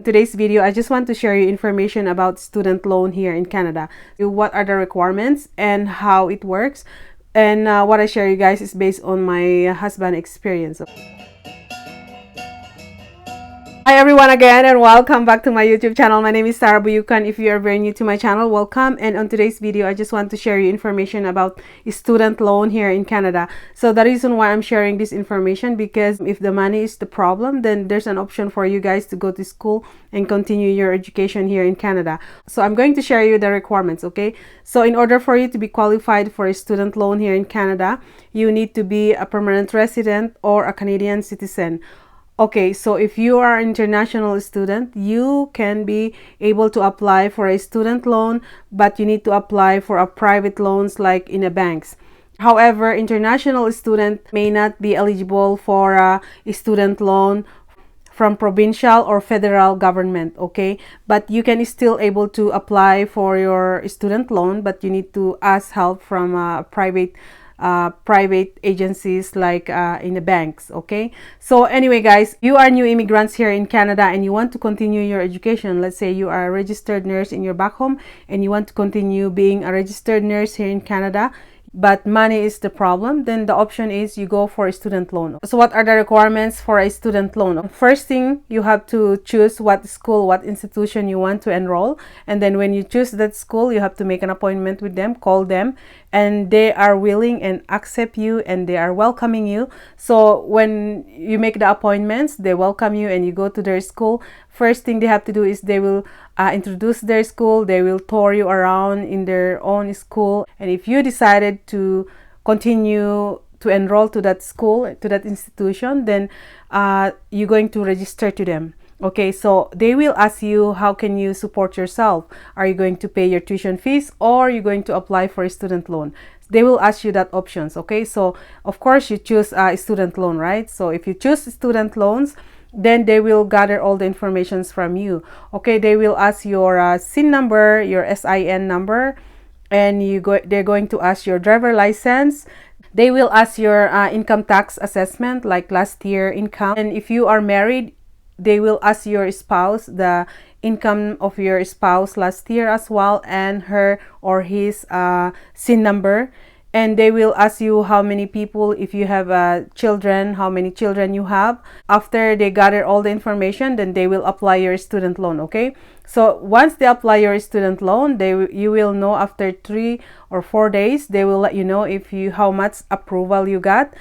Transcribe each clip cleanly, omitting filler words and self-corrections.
Today's video, I just want to share you information about student loan here in Canada. What are the requirements and how it works. And what I share you guys is based on my husband experience. Hi everyone again and welcome back to my YouTube channel. My name is Sarah Buyucan. If you are very new to my channel, welcome. And on today's video, I just want to share you information about student loan here in Canada. So the reason why I'm sharing this information, because if the money is the problem, then there's an option for you guys to go to school and continue your education here in Canada. So I'm going to share you the requirements, okay? So in order for you to be qualified for a student loan here in Canada, you need to be a permanent resident or a Canadian citizen. Okay, so if you are an international student, you can be able to apply for a student loan, but you need to apply for a private loans like in a banks. However, international student may not be eligible for a student loan from provincial or federal government, okay? But you can still able to apply for your student loan, but you need to ask help from private agencies like in the banks, okay? So anyway guys, you are new immigrants here in Canada and you want to continue your education. Let's say you are a registered nurse in your back home and you want to continue being a registered nurse here in Canada, but money is the problem, then the option is you go for a student loan. So what are the requirements for a student loan? First thing, you have to choose what school, what institution you want to enroll, and then when you choose that school, you have to make an appointment with them, call them, and they are willing and accept you and they are welcoming you. So when you make the appointments, they welcome you and you go to their school. First thing they have to do is they will introduce their school. They will tour you around in their own school, and if you decided to continue to enroll to that school, to that institution, then you're going to register to them. Okay, so they will ask you, how can you support yourself? Are you going to pay your tuition fees or are you going to apply for a student loan? They will ask you that options, okay? So of course you choose a student loan, right? So if you choose student loans, then they will gather all the informations from you. Okay, they will ask your SIN number, your SIN number, and they're going to ask your driver license. They will ask your income tax assessment, like last year income. And if you are married, they will ask your spouse the income of your spouse last year as well, and her or his SIN number. And they will ask you how many people, if you have children, how many children you have. After they gather all the information, then they will apply your student loan, okay? So once they apply your student loan, you will know after 3 or 4 days. They will let you know how much approval you got,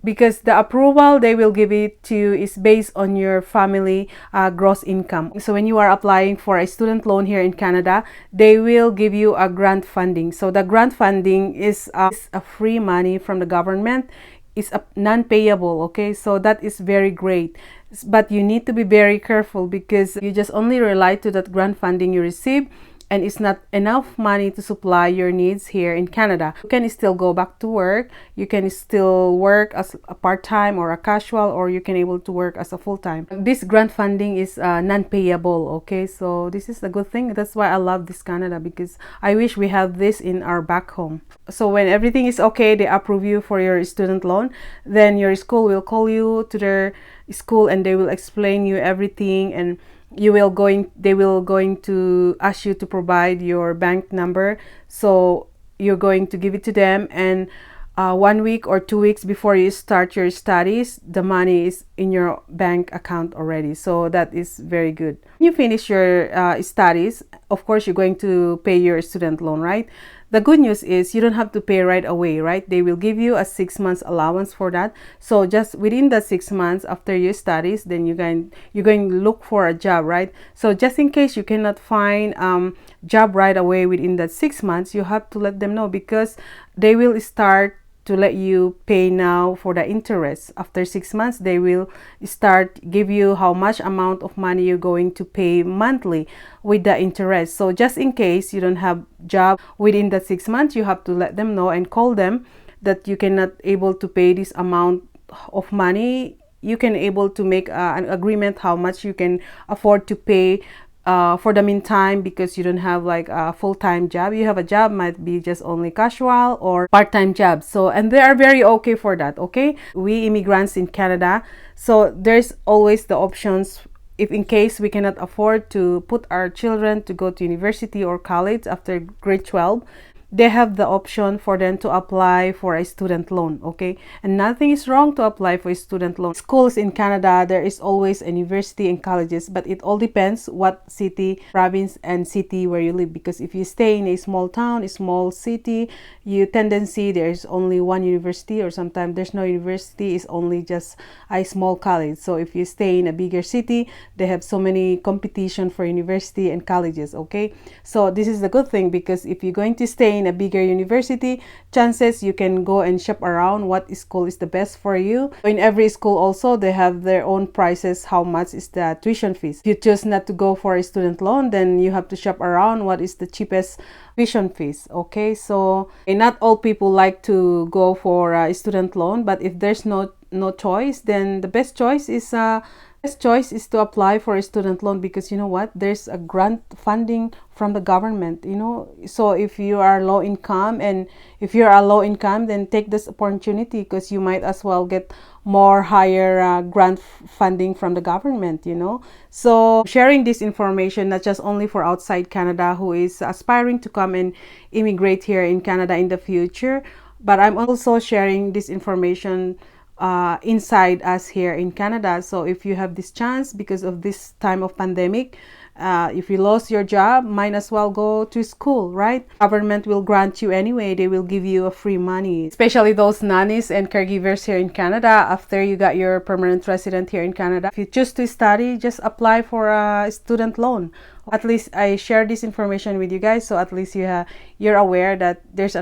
because the approval they will give it to you is based on your family gross income. So when you are applying for a student loan here in Canada, they will give you a grant funding. So the grant funding is a free money from the government. It's a non-payable, okay? So that is very great. But you need to be very careful, because you just only rely to that grant funding you receive, and it's not enough money to supply your needs here in Canada. You can still go back to work. You can still work as a part-time or a casual, or you can able to work as a full-time. This grant funding is non-payable, okay? So this is a good thing. That's why I love this Canada, because I wish we have this in our back home. So when everything is okay, they approve you for your student loan, then your school will call you to their school and they will explain you everything, and they will going to ask you to provide your bank number. So you're going to give it to them, and 1 week or 2 weeks before you start your studies, the money is in your bank account already. So that is very good. When you finish your studies, of course you're going to pay your student loan, right? The good news is you don't have to pay right away, right? They will give you a 6 months allowance for that. So just within the 6 months after your studies, then you're going to look for a job, right? So just in case you cannot find job right away within that 6 months, you have to let them know, because they will start to let you pay now for the interest. After 6 months, they will start give you how much amount of money you're going to pay monthly with the interest. So just in case you don't have job within the 6 months, you have to let them know and call them that you cannot able to pay this amount of money. You can able to make an agreement how much you can afford to pay for the meantime, because you don't have like a full-time job. You have a job, might be just only casual or part-time job. So, and they are very okay for that, okay? We immigrants in Canada, so there's always the options if in case we cannot afford to put our children to go to university or college after grade 12, they have the option for them to apply for a student loan. Okay, and nothing is wrong to apply for a student loan. Schools in Canada, there is always a university and colleges, but it all depends what city, province, and city where you live. Because if you stay in a small town, a small city, you tendency there's only one university, or sometimes there's no university, it's only just a small college. So if you stay in a bigger city, they have so many competition for university and colleges. Okay, so this is the good thing, because if you're going to stay in a bigger university, chances you can go and shop around what school is the best for you. In every school also, they have their own prices, how much is the tuition fees. If you choose not to go for a student loan, then you have to shop around what is the cheapest tuition fees. Okay, so not all people like to go for a student loan, but if there's no choice, then the best choice is to apply for a student loan, because you know what, there's a grant funding from the government, you know. So if you are low income, then take this opportunity, because you might as well get more higher grant funding from the government, you know. So sharing this information not just only for outside Canada who is aspiring to come and immigrate here in Canada in the future, but I'm also sharing this information inside us here in Canada. So if you have this chance, because of this time of pandemic, if you lost your job, might as well go to school, right? Government will grant you anyway. They will give you a free money, especially those nannies and caregivers here in Canada. After you got your permanent resident here in Canada, if you choose to study, just apply for a student loan. At least I share this information with you guys, so at least you're aware that there's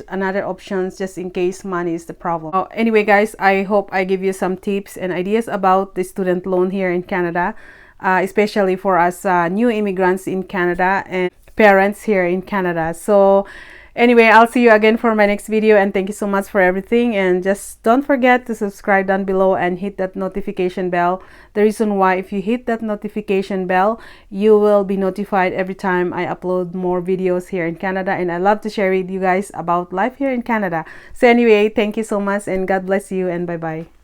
another options, just in case money is the problem. Anyway guys, I hope I give you some tips and ideas about the student loan here in Canada, especially for us new immigrants in Canada and parents here in Canada. So anyway, I'll see you again for my next video, and thank you so much for everything. And just don't forget to subscribe down below and hit that notification bell. The reason why, if you hit that notification bell, you will be notified every time I upload more videos here in Canada, and I love to share with you guys about life here in Canada. So anyway, thank you so much, and God bless you, and bye bye.